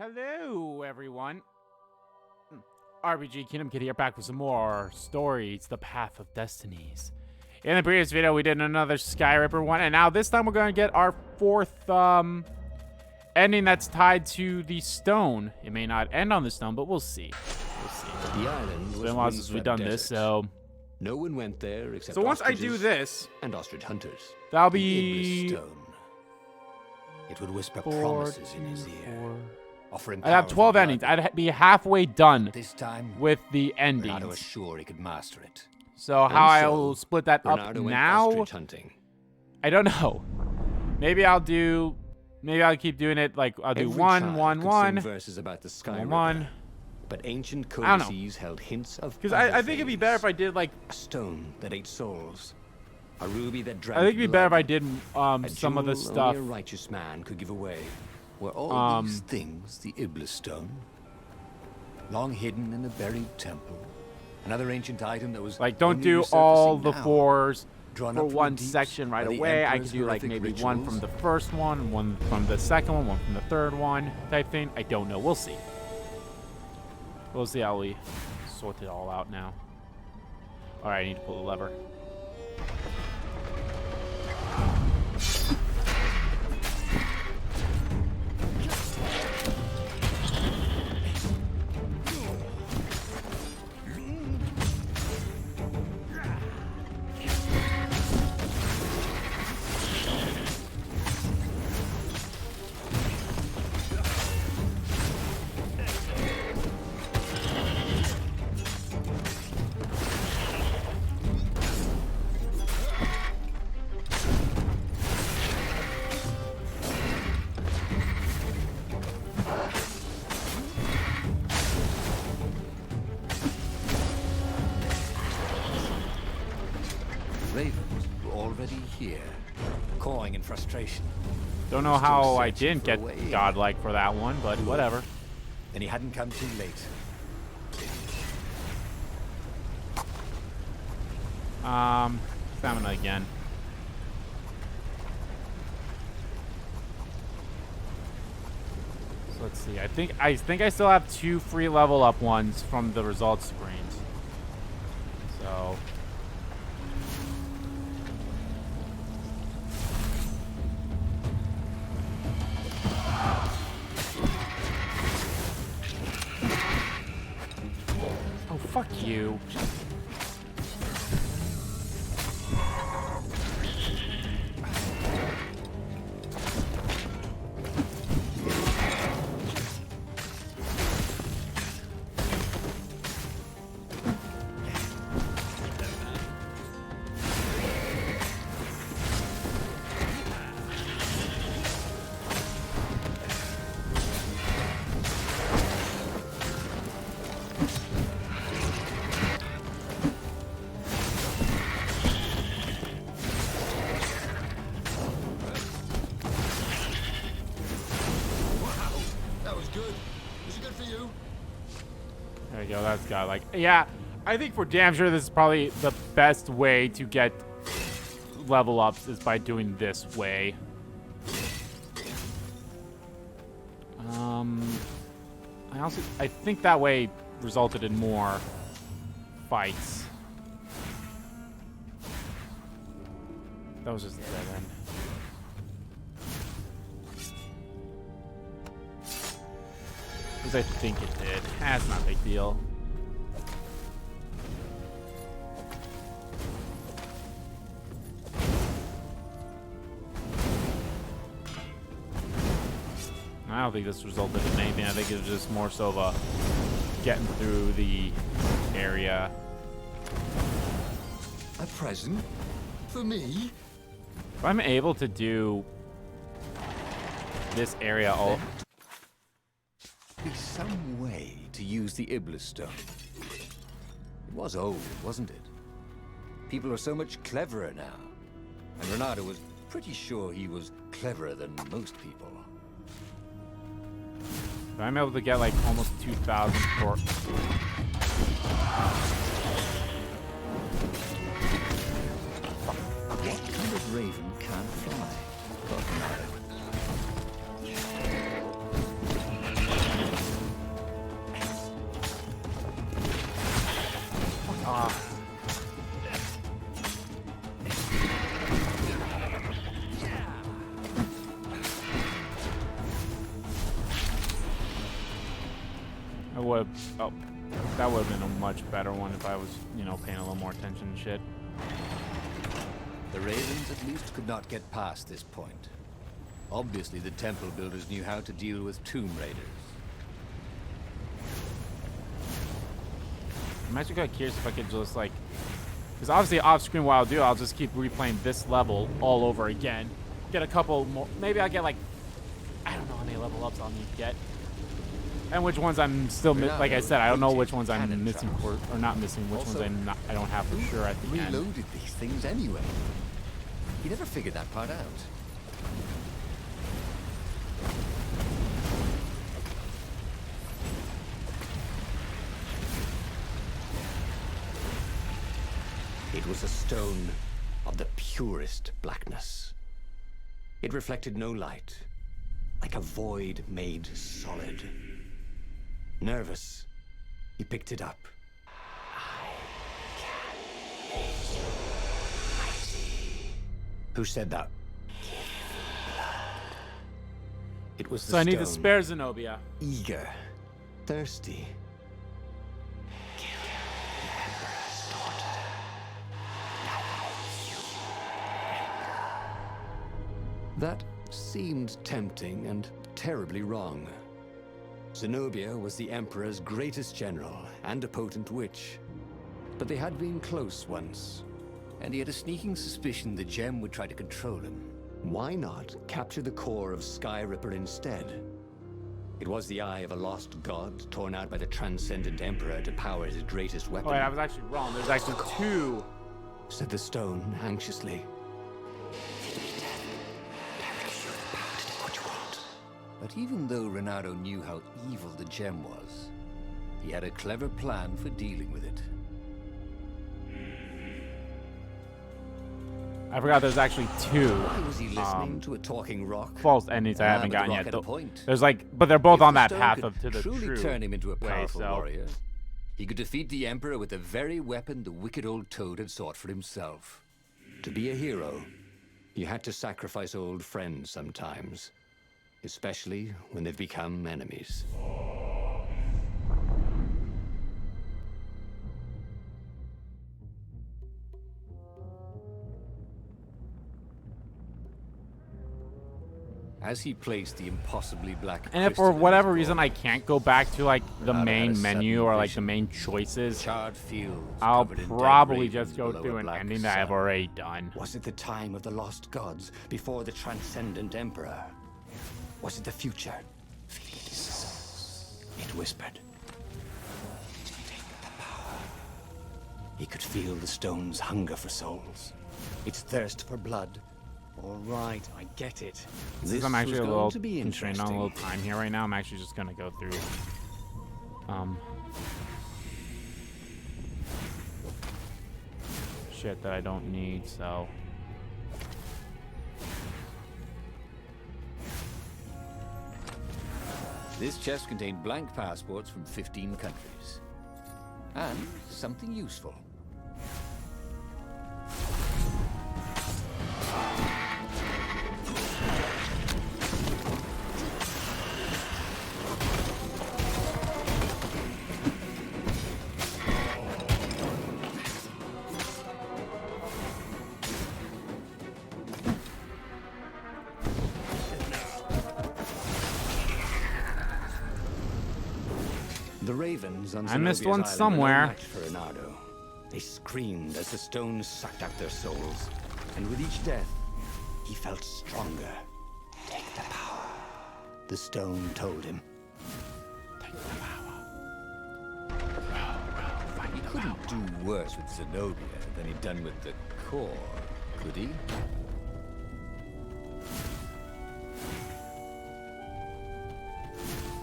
Hello, everyone. RPG Kingdom Kid here, back with some more stories, The Path of Destinies. In the previous video, we did another Sky Ripper one, and now this time we're going to get our fourth ending that's tied to the stone. It may not end on the stone, but we'll see. We'll see. The island was it's been a while since we've done this, so... No one went there except so once I do this... and ostrich hunters. That'll be... Stone. It would whisper promises in his ear. I'd have 12 endings. I'd be halfway done this time with the endings. Reynardo was sure he could master it. So how I'll split that up Reynardo now, went ostrich hunting. I don't know. Maybe I'll keep doing it like I'll do Every one, child one, could one, sing verses about the Sky one. Ripper, but ancient I don't know. codices held hints of Because I think it'd be better if I did like a stone that ate souls, a ruby that drank I think it'd be better if I did a some of the jewel stuff. only a righteous man could give away. Were all these things the Iblis stone? Long hidden in a buried temple. Another ancient item that was Like, don't only do all the resurfacing now. fours Drawn for up from one the deeps section right by the away. I Emperor's could do like horrific maybe one from rituals. the first one from the second one from the third one type thing. I don't know. We'll see. We'll see how we sort it all out now. All right, I need to pull the lever. Ravens were already here, cawing in frustration. Don't know how I searching didn't for a get way in. godlike for that one, but whatever. And he hadn't come too late. Stamina again. So let's see. I think I still have 2 free level up ones from the results screens. So oh, fuck you. There you go, that's got like, yeah, I think for damn sure this is probably the best way to get level ups is by doing this way. I think that way resulted in more fights. That was just a dead end. At least I think it did. That's not a big deal. I don't think this resulted in anything. I think it was just more so of a getting through the area. A present? For me? If I'm able to do this area all... Be some way to use the Iblis stone. It was old, wasn't it? People are so much cleverer now. And Reynardo was pretty sure he was cleverer than most people. If I'm able to get like almost 2,000 for... What kind of raven can't fly? Thought Reynardo. I would. Oh, that would have been a much better one if I was, you know, paying a little more attention to shit. The Ravens at least could not get past this point. Obviously, the temple builders knew how to deal with tomb raiders. I'm actually kind of curious if I could just like, because obviously off screen while I'll do, I'll just keep replaying this level all over again. Get a couple more. Maybe I'll get like, I don't know how many level ups I'll need to get. And which ones I'm still like I said, I don't know which ones I'm missing for or not missing. Which ones I don't have for sure at the end. Reloaded these things anyway. He never figured that part out. It was a stone of the purest blackness. It reflected no light, like a void made solid. Nervous, he picked it up. I can make you mighty. Who said that? It was the So I need to stone. spare Zenobia. Eager, thirsty. Kill the Emperor's daughter. That seemed tempting and terribly wrong. Zenobia was the Emperor's greatest general and a potent witch. But they had been close once, and he had a sneaking suspicion the gem would try to control him. Why not capture the core of Sky Ripper instead? It was the eye of a lost god torn out by the transcendent Emperor to power his greatest weapon. Oh wait, I was actually wrong. There's actually two. Said the stone anxiously. But even though Reynardo knew how evil the gem was, he had a clever plan for dealing with it. I forgot there's actually two. Why was he listening to a talking rock? False endings I haven't but the gotten rock yet. had a point. There's like, but they're both If on the that stone path could of to the truly true turn him into a way, powerful so. warrior. He could defeat the Emperor with the very weapon the wicked old toad had sought for himself. To be a hero, you had to sacrifice old friends sometimes, especially when they've become enemies. As he placed the impossibly black And if crystal for in his whatever paw, reason I can't go back to like the Reynardo had main a menu sudden or like the vision. main choices, charred fields I'll covered in dead probably ravens just go below through a an black ending that I've sun. already done. Was it the time of the lost gods before the transcendent Emperor? Was it the future? Feed his souls, it whispered. Take the power. He could feel the stone's hunger for souls, its thirst for blood. All right, I get it. Since I'm actually a was little going to be constrained on a interesting. little time here right now, I'm actually just gonna go through shit that I don't need, so This chest contained blank passports from 15 countries. And something useful. The ravens on I missed Zenobia's one island were somewhere. no match for Reynardo. They screamed as the stones sucked out their souls, and with each death, he felt stronger. Take the power, the stone told him. take the power. He couldn't do worse with Zenobia than he'd done with the core, could he?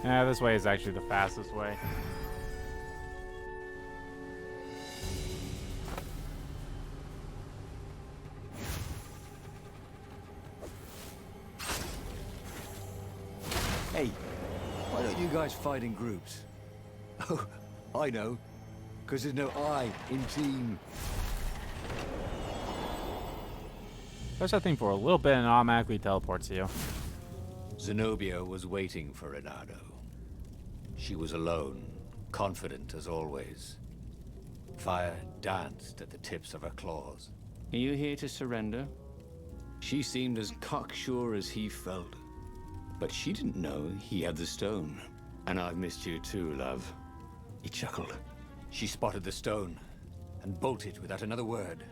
Yeah, this way is actually the fastest way. Hey, why don't you guys fight in groups? Oh, I know. Because there's no I in team. Press that thing for a little bit and it automatically teleports you. Zenobia was waiting for Reynardo. She was alone, confident as always. Fire danced at the tips of her claws. Are you here to surrender? She seemed as cocksure as he felt. But she didn't know he had the stone. And I've missed you too, love. He chuckled. She spotted the stone and bolted without another word.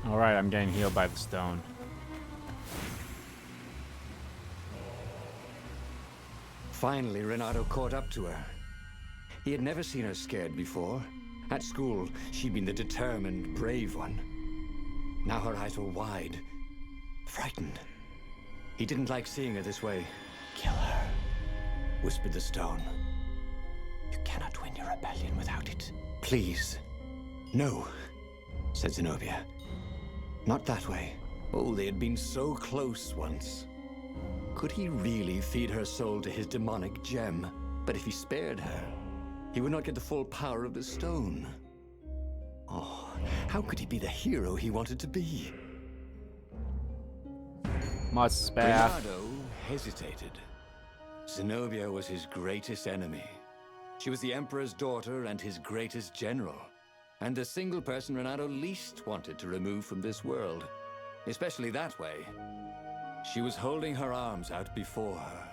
Alright, I'm getting healed by the stone. Finally, Reynardo caught up to her. He had never seen her scared before. At school, she'd been the determined, brave one. Now her eyes were wide, frightened. He didn't like seeing her this way. Kill her, whispered the stone. You cannot win your rebellion without it. Please. No, said Zenobia. Not that way. Oh, they had been so close once. Could he really feed her soul to his demonic gem? But if he spared her, he would not get the full power of the stone. Oh, how could he be the hero he wanted to be? Must spare. Reynardo hesitated. Zenobia was his greatest enemy. She was the Emperor's daughter and his greatest general. And the single person Reynardo least wanted to remove from this world. Especially that way. She was holding her arms out before her,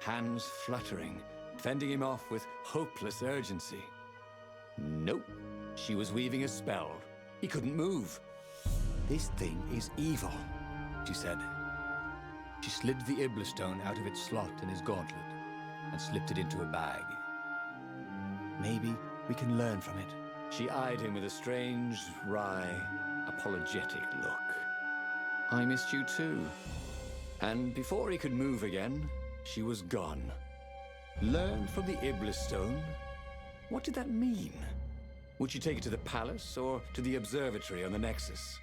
hands fluttering, fending him off with hopeless urgency. Nope. She was weaving a spell. He couldn't move. This thing is evil, she said. She slid the Iblistone out of its slot in his gauntlet and slipped it into a bag. Maybe we can learn from it. She eyed him with a strange, wry, apologetic look. I missed you too. And before he could move again, she was gone. Learn from the Iblistone? What did that mean? Would she take it to the palace or to the observatory on the Nexus?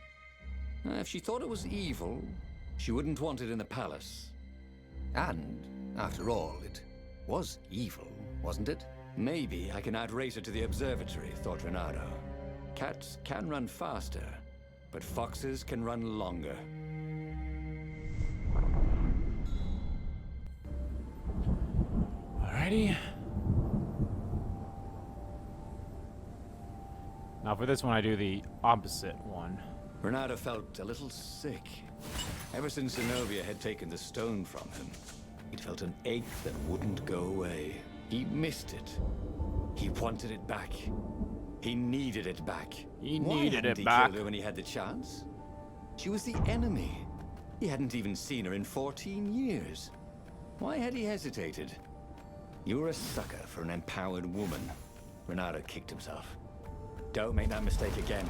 If she thought it was evil, she wouldn't want it in the palace. And, after all, it was evil, wasn't it? Maybe I can outrace her to the observatory, thought Reynardo. Cats can run faster, but foxes can run longer. Alrighty. Now for this one, I do the opposite one. Reynardo felt a little sick. Ever since Zenobia had taken the stone from him, he'd felt an ache that wouldn't go away. He missed it. He wanted it back. He needed it back. Why hadn't he killed her when he had the chance? She was the enemy. He hadn't even seen her in 14 years. Why had he hesitated? You're a sucker for an empowered woman. Reynardo kicked himself. Don't make that mistake again.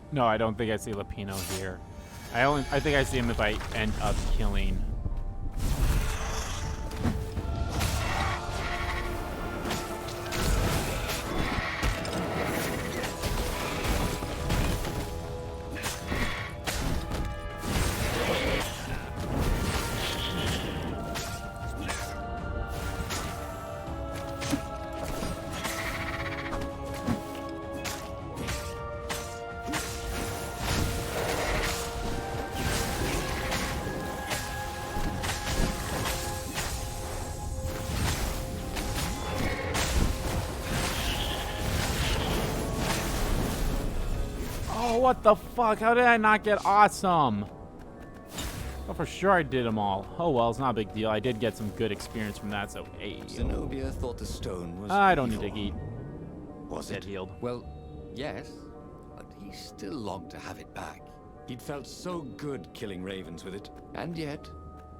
No, I don't think I see Lapino here. I think I see him if I end up killing. What the fuck? How did I not get awesome? Oh, for sure I did them all. Oh well, it's not a big deal. I did get some good experience from that, so hey. Zenobia thought the stone was I don't need evil. to eat. Was Get it? healed. Well, yes, but he still longed to have it back. He'd felt so good killing ravens with it, and yet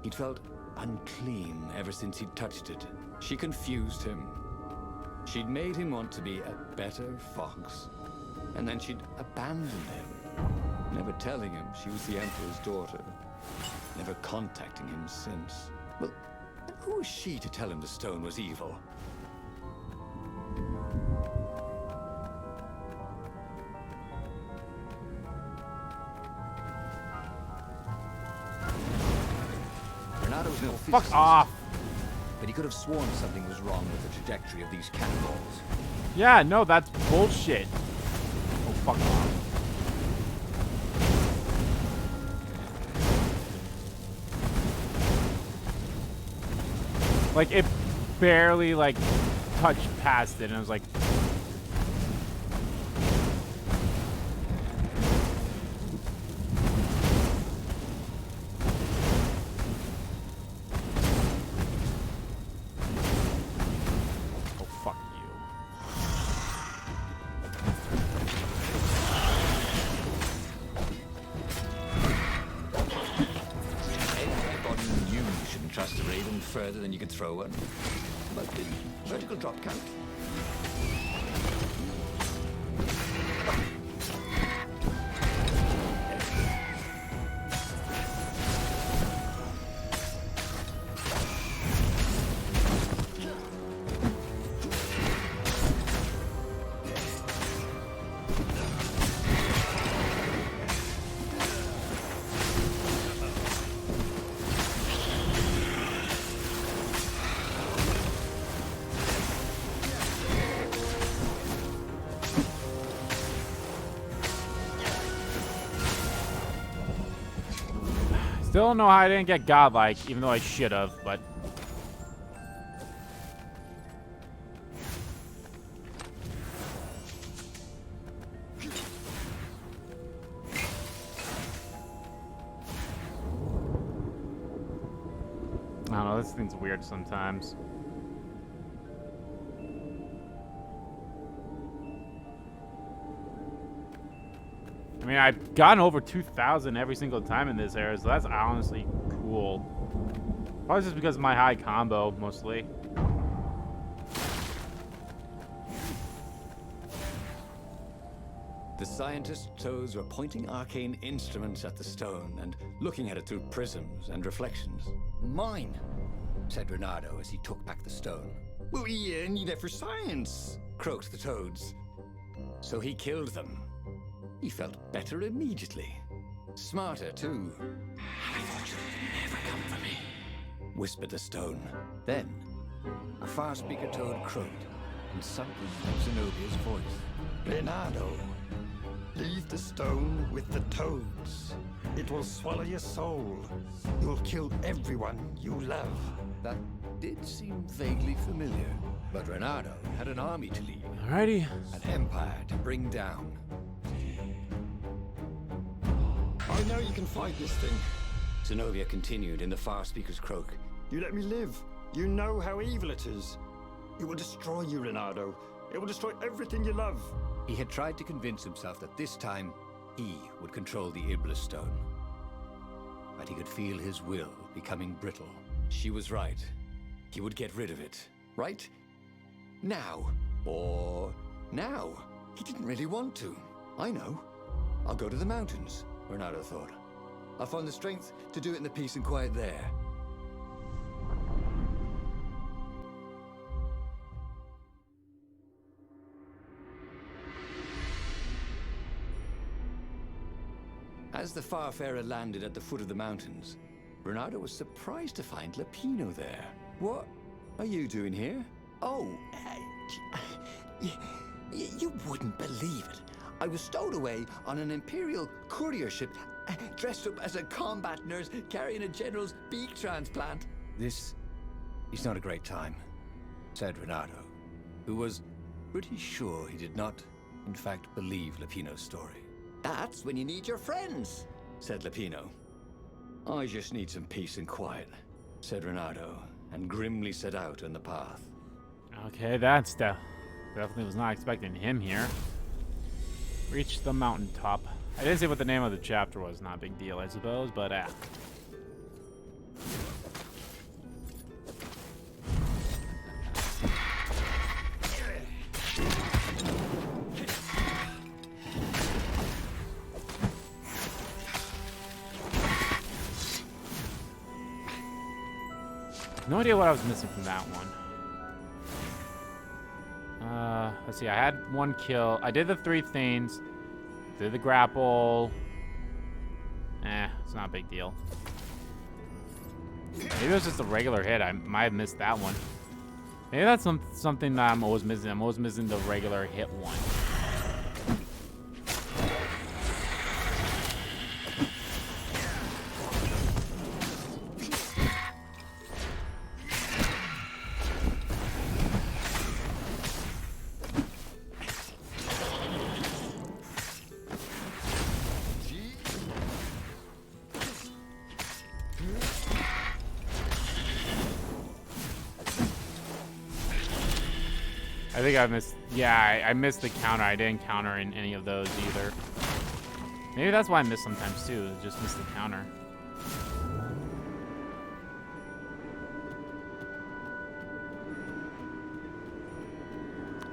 he'd felt unclean ever since he'd touched it. She confused him. She'd made him want to be a better fox, and then she'd abandoned him, never telling him she was the Emperor's daughter, never contacting him since. Well, who was she to tell him the stone was evil? Reynardo was no Fuck physicist, off. but he could have sworn something was wrong with the trajectory of these cannonballs. Yeah, no, that's bullshit. Oh, fuck off. Like, it barely, like, touched past it, and I was like... Oh, fuck you. Everybody knew you shouldn't trust a raven further than you could throw one. But the vertical drop count. Still don't know how I didn't get godlike, even though I should have, but... I don't know, this thing's weird sometimes. I mean, I've gotten over 2,000 every single time in this era, so that's honestly cool. Probably just because of my high combo, mostly. The scientist's toes were pointing arcane instruments at the stone and looking at it through prisms and reflections. Mine, said Reynardo as he took back the stone. Well, we need it for science, croaked the toads. So he killed them. He felt better immediately. Smarter, too. I thought you'd never come for me, whispered the stone. Then, a far speaker toad croaked, and something like Zenobia's voice. Reynardo, leave the stone with the toads. It will swallow your soul. You'll kill everyone you love. That did seem vaguely familiar. But Reynardo had an army to lead, Alrighty. an empire to bring down. I know you can fight this thing. Zenobia continued in the far speaker's croak. You let me live. You know how evil it is. It will destroy you, Reynardo. It will destroy everything you love. He had tried to convince himself that this time he would control the Iblis stone. But he could feel his will becoming brittle. She was right. He would get rid of it. Right? Now. Or now. He didn't really want to. I know. I'll go to the mountains, Reynardo thought. I'll find the strength to do it in the peace and quiet there. As the Farfarer landed at the foot of the mountains, Reynardo was surprised to find Lapino there. What are you doing here? Oh, you wouldn't believe it. I was stowed away on an Imperial courier ship, dressed up as a combat nurse carrying a general's beak transplant. This is not a great time, said Reynardo, who was pretty sure he did not, in fact, believe Lapino's story. That's when you need your friends, said Lapino. I just need some peace and quiet, said Reynardo, and grimly set out on the path. Okay, definitely was not expecting him here. Reach the mountaintop. I didn't say what the name of the chapter was. Not a big deal, I suppose, but no idea what I was missing from that one. Let's see. I had one kill. I did the 3 things. Did the grapple. It's not a big deal. Maybe it was just a regular hit. I might have missed that one. Maybe that's something that I'm always missing. I'm always missing the regular hit one. I think I missed. Yeah, I missed the counter. I didn't counter in any of those either. Maybe that's why I miss sometimes too. Just miss the counter.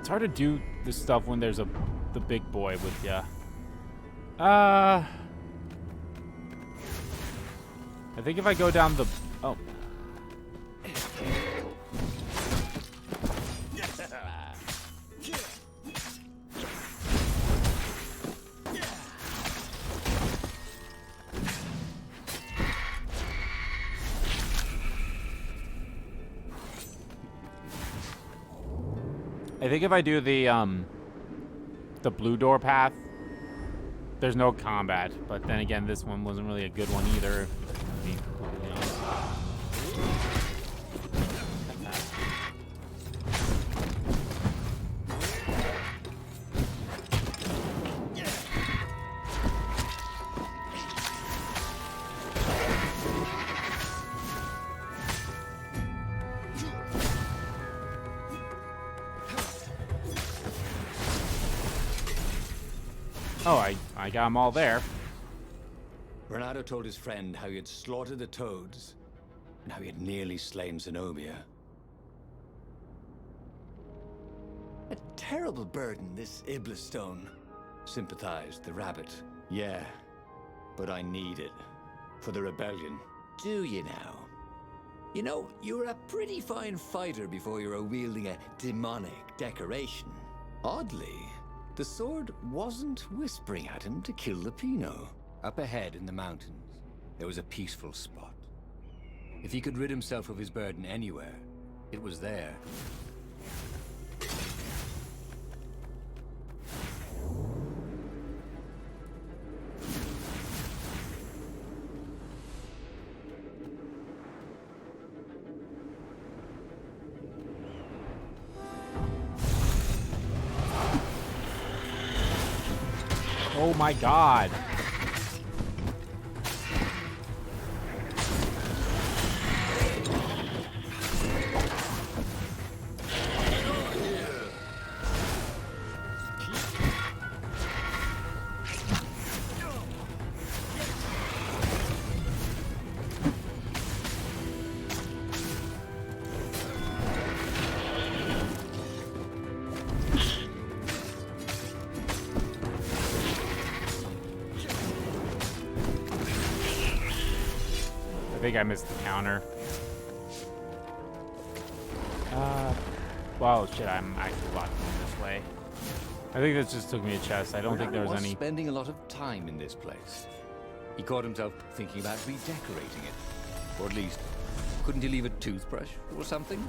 It's hard to do this stuff when there's the big boy with ya. I think if I go down the I think if I do the blue door path, there's no combat. But then again, this one wasn't really a good one either. To be completely honest. Oh, I got them all there. Reynardo told his friend how he had slaughtered the toads, and how he had nearly slain Zenobia. A terrible burden, this Iblis stone, sympathized the rabbit. Yeah, but I need it for the rebellion. Do you now? You know, you were a pretty fine fighter before you were wielding a demonic decoration. Oddly, the sword wasn't whispering at him to kill the Pino. Up ahead in the mountains, there was a peaceful spot. If he could rid himself of his burden anywhere, it was there. Oh my god. I think I missed the counter. Well, shit, I'm actually walking this way. I think this just took me a chest. I don't think there was any. Spending a lot of time in this place. He caught himself thinking about redecorating it. Or at least, couldn't he leave a toothbrush or something?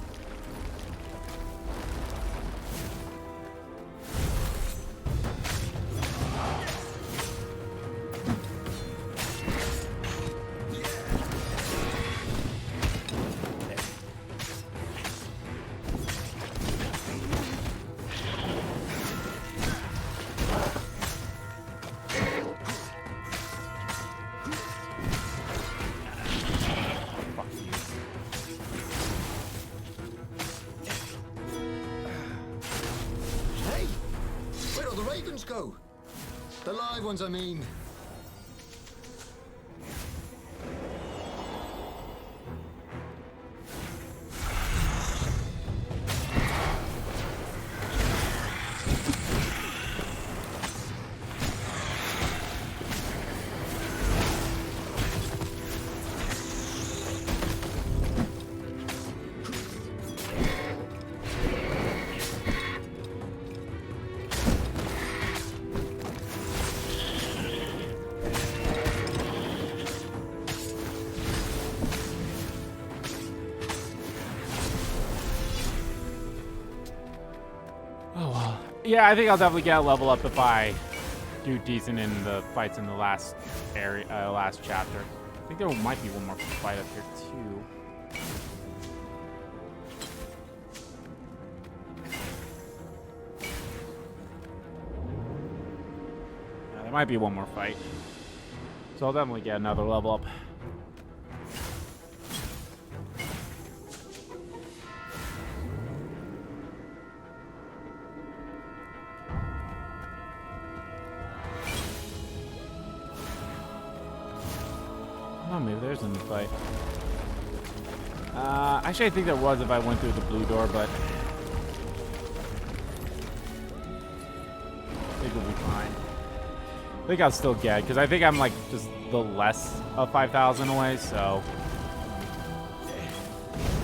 the ravens go? The live ones, I mean. Yeah, I think I'll definitely get a level up if I do decent in the fights in the last area, last chapter. I think there might be one more fight up here too. Yeah, there might be one more fight, so I'll definitely get another level up. Oh, maybe there's a new fight. Actually, I think there was if I went through the blue door, but I think we'll be fine. I think I'll still get, because I think I'm like just the less of 5,000 away, so.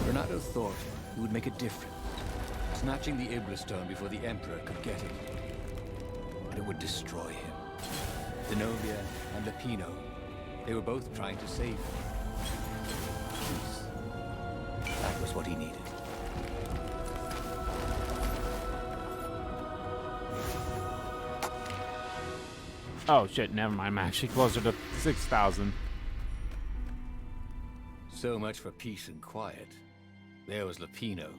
Reynardo thought he would make a difference, snatching the Iblastone before the Emperor could get it. But it would destroy him. Zenobia and Lupino, they were both trying to save him. Peace. That was what he needed. Oh shit, never mind. I'm actually closer to 6,000. So much for peace and quiet. There was Lupino.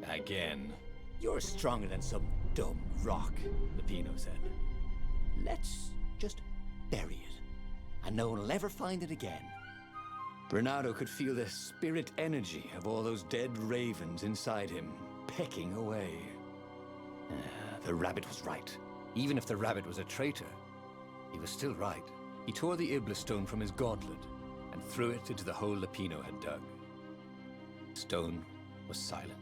Again. You're stronger than some dumb rock, Lupino said. Let's just bury it, and no one will ever find it again. Reynardo could feel the spirit energy of all those dead ravens inside him, pecking away. The rabbit was right. Even if the rabbit was a traitor, he was still right. He tore the Iblastone from his gauntlet and threw it into the hole Lupino had dug. Stone was silent,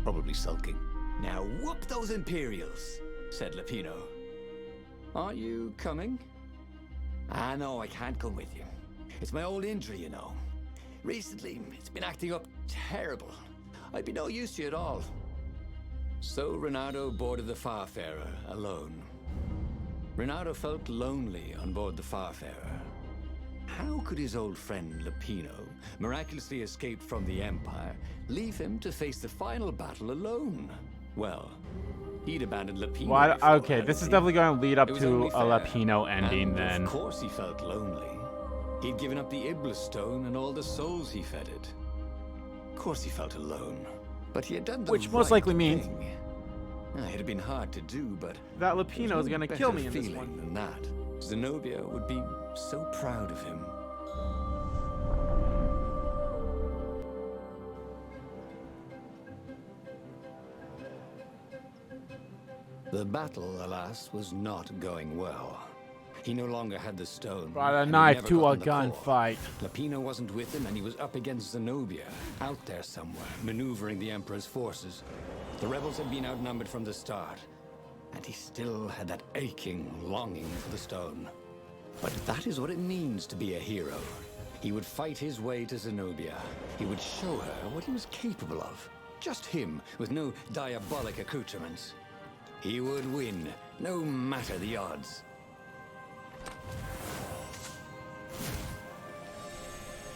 probably sulking. Now whoop those Imperials, said Lupino. Are you coming? Ah, no, I can't come with you. It's my old injury, you know. Recently, it's been acting up terrible. I'd be no use to you at all. So Reynardo boarded the Farfarer alone. Reynardo felt lonely on board the Farfarer. How could his old friend Lupino, miraculously escaped from the Empire, leave him to face the final battle alone? Well, he'd abandoned Lupino. Well, okay, this is definitely going to lead up It was to only a fair. Lupino ending And then. Of course he felt lonely. He'd given up the Iblastone and all the souls he fed it. Of course he felt alone. But he had done the Which most right likely means thing. It had been hard to do, but that there Lupino was is no going to kill better me in this feeling one. than that. Zenobia would be so proud of him. The battle, alas, was not going well. He no longer had the stone. Brought a and he'd knife never to a gotten the core. gunfight. Lupino wasn't with him, and he was up against Zenobia, out there somewhere, maneuvering the Emperor's forces. The rebels had been outnumbered from the start, and he still had that aching longing for the stone. But that is what it means to be a hero. He would fight his way to Zenobia. He would show her what he was capable of. Just him, with no diabolic accoutrements. He would win, no matter the odds.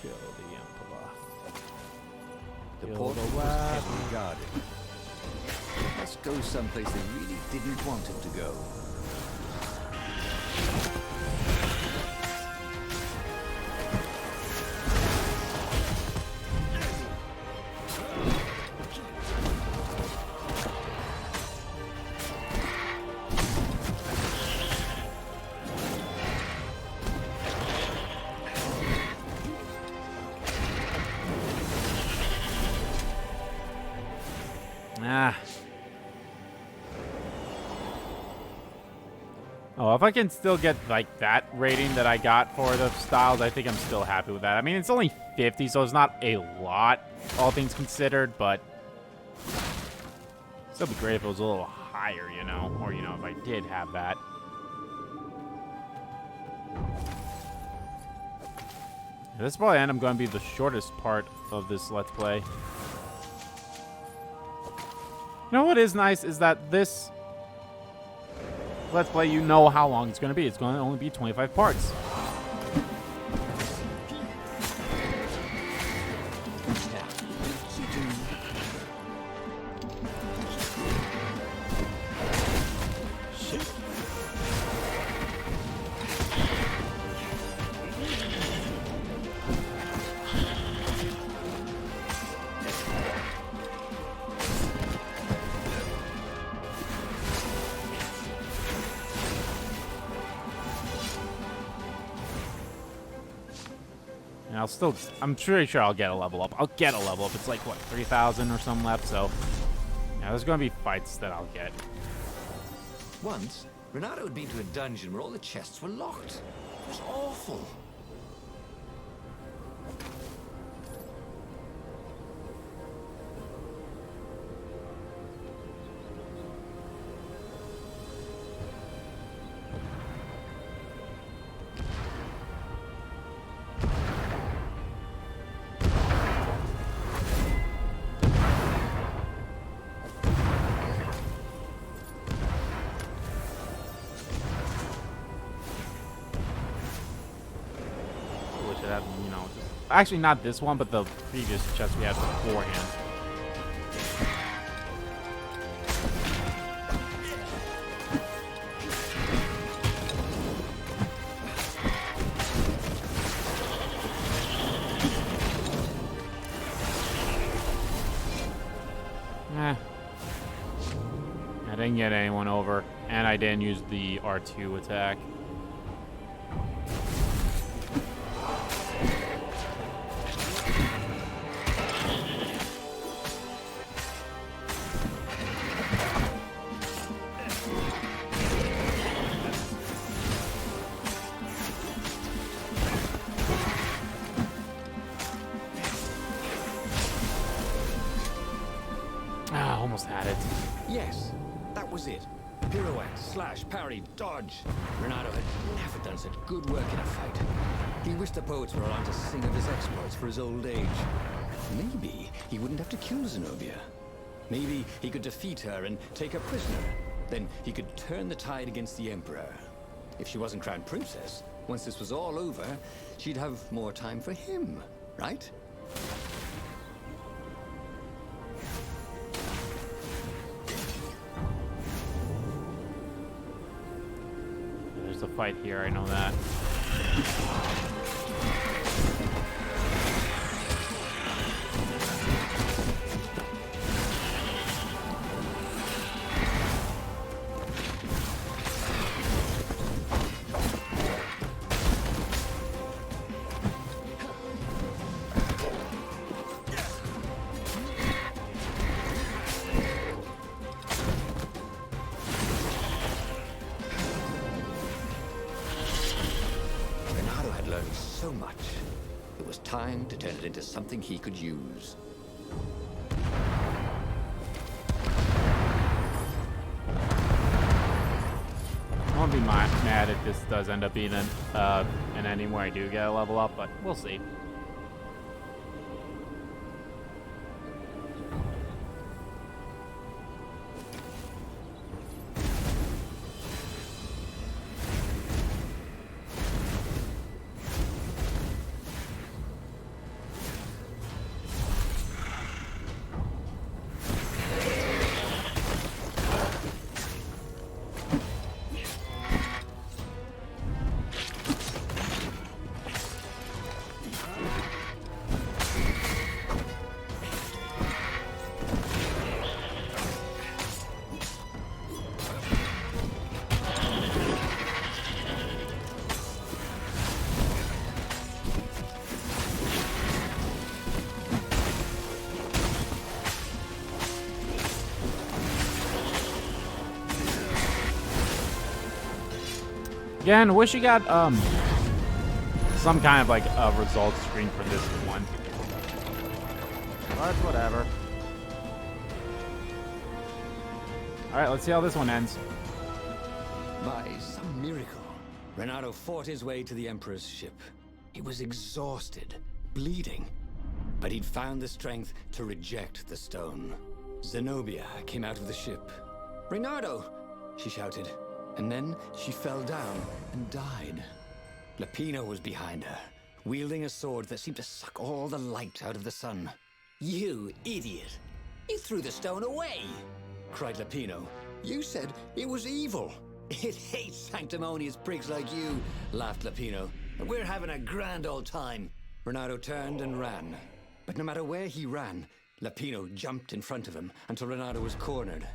Kill the Emperor. The Kill portal the was web. heavily guarded. Let's go someplace they really didn't want him to go. Oh, if I can still get, like, that rating that I got for the styles, I think I'm still happy with that. I mean, it's only 50, so it's not a lot, all things considered, but still be great if it was a little higher, you know? Or, you know, if I did have that. This is probably going to be the shortest part of this Let's Play. You know what is nice is that this Let's Play, you know how long it's going to be. It's going to only be 25 parts. And I'm pretty sure I'll get a level up. I'll get a level up. It's like, what, 3,000 or something left, so yeah, there's going to be fights that I'll get. Once, Reynardo had been to a dungeon where all the chests were locked. It was awful. You know, actually not this one, but the previous chest we had beforehand. I didn't get anyone over, and I didn't use the R2 attack. Almost had it. Yes, that was it. Pirouette, slash, parry, dodge. Reynardo had never done such good work in a fight. He wished the poets were allowed to sing of his exploits for his old age. Maybe he wouldn't have to kill Zenobia. Maybe he could defeat her and take her prisoner. Then he could turn the tide against the Emperor. If she wasn't crowned princess, once this was all over, she'd have more time for him, right? There's a fight here, I know that. So much. It was time to turn it into something he could use. I won't be mad if this does end up being an ending where I do get a level up, but we'll see. Again, wish you got some kind of like a results screen for this one. But whatever. Alright, let's see how this one ends. By some miracle, Reynardo fought his way to the Emperor's ship. He was exhausted, bleeding, but he'd found the strength to reject the stone. Zenobia came out of the ship. "Reynardo!" she shouted, and then she fell down and died. Lapino was behind her, wielding a sword that seemed to suck all the light out of the sun. "You idiot! You threw the stone away!" cried Lapino. "You said it was evil." "It hates sanctimonious prigs like you," laughed Lapino. "And we're having a grand old time." Reynardo turned and ran. But no matter where he ran, Lapino jumped in front of him until Reynardo was cornered.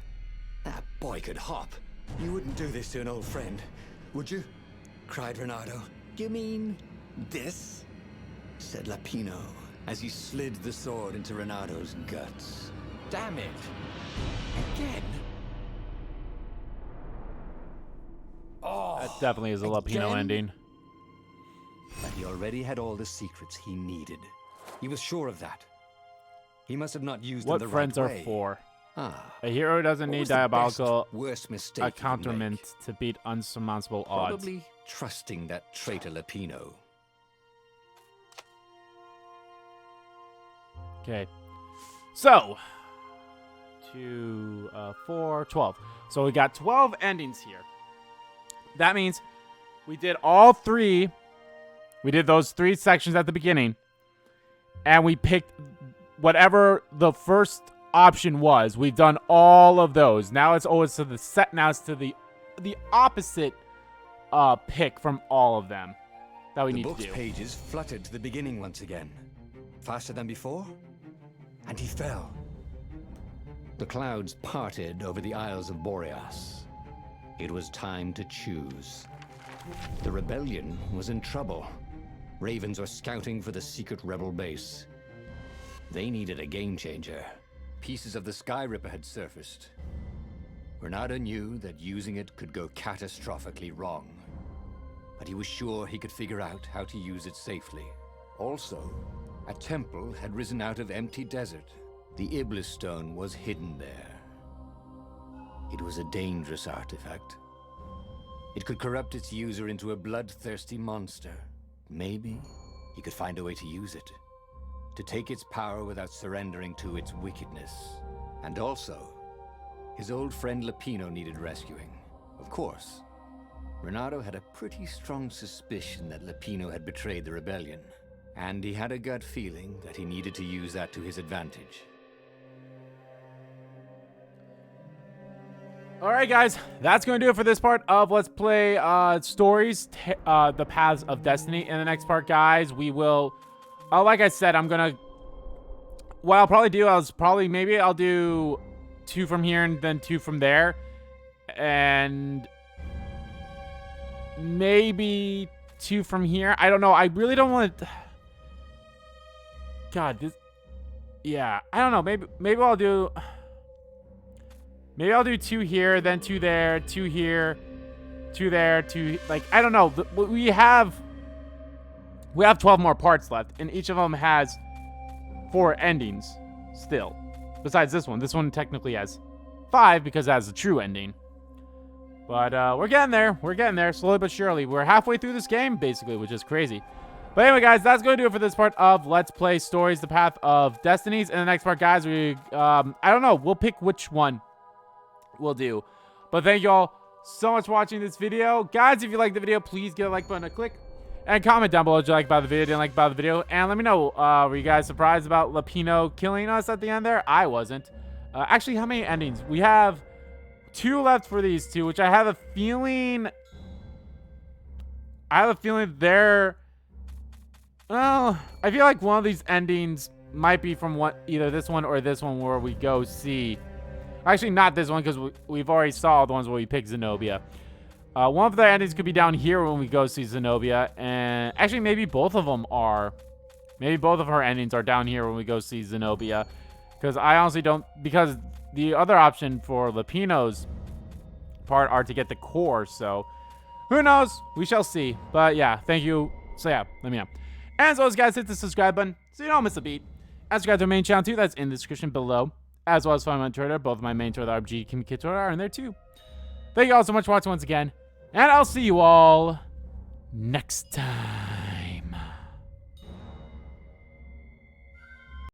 "That boy could hop. You wouldn't do this to an old friend, would you?" cried Reynardo. "You mean this?" said Lapino, as he slid the sword into Reynardo's guts. "Damn it! Again?" Oh, That definitely is a Lapino again? ending. But he already had all the secrets he needed. He was sure of that. He must have not used them What the friends right are way. for? Ah, A hero doesn't what need was the best, diabolical worst mistake you could accoutrement make? to beat unsurmountable odds. Probably trusting that traitor Lapino. Okay. So, 2, 4, 12. So we got 12 endings here. That means we did all 3. We did those 3 sections at the beginning. And we picked whatever the first option was. We've done all of those. Now it's always to the set. Now it's to the opposite pick from all of them that we The need to book's do. pages fluttered to the beginning once again. Faster than before? And he fell. The clouds parted over the Isles of Boreas. It was time to choose. The rebellion was in trouble. Ravens were scouting for the secret rebel base. They needed a game changer. Pieces of the Sky Ripper had surfaced. Reynardo knew that using it could go catastrophically wrong. But he was sure he could figure out how to use it safely. Also, a temple had risen out of empty desert. The Iblis stone was hidden there. It was a dangerous artifact. It could corrupt its user into a bloodthirsty monster. Maybe he could find a way to use it, to take its power without surrendering to its wickedness. And also, his old friend Lapino needed rescuing. Of course, Reynardo had a pretty strong suspicion that Lapino had betrayed the rebellion, and he had a gut feeling that he needed to use that to his advantage. Alright guys, that's going to do it for this part of Let's Play Stories, The Paths of Destiny. In the next part, guys, we will, like I said, I'm going to, what I'll probably do is maybe I'll do 2 from here and then 2 from there. And maybe 2 from here. I don't know. I really don't want to, God, this, yeah, I don't know. Maybe I'll do... Maybe I'll do 2 here, then 2 there, 2 here, 2 there, 2... Like, I don't know. We have 12 more parts left, and each of them has 4 endings still. Besides this one. This one technically has 5 because it has a true ending. But we're getting there. We're getting there, slowly but surely. We're halfway through this game, basically, which is crazy. But anyway, guys, that's going to do it for this part of Let's Play Stories, The Path of Destinies. In the next part, guys, we... I don't know. We'll pick which one we'll do. But thank you all so much for watching this video. Guys, if you like the video, please give a like button a click. And comment down below what you like about the video, didn't like about the video. And let me know, were you guys surprised about Lapino killing us at the end there? I wasn't. Actually, how many endings? We have 2 left for these 2, which I have a feeling... they're... Well, I feel like one of these endings might be from either this one or this one where we go see... Actually, not this one, because we've already saw the ones where we picked Zenobia. One of the endings could be down here when we go see Zenobia. And actually, maybe both of them are. Maybe both of her endings are down here when we go see Zenobia. Because I honestly don't... Because the other option for Lapino's part are to get the core, so... Who knows? We shall see. But yeah, thank you. So yeah, let me know. And as always, guys, hit the subscribe button so you don't miss a beat. And subscribe to my main channel too. That's in the description below. As well as follow me on Twitter. Both my main Twitter, the RPG Community Twitter, are in there too. Thank you all so much for watching once again. And I'll see you all next time.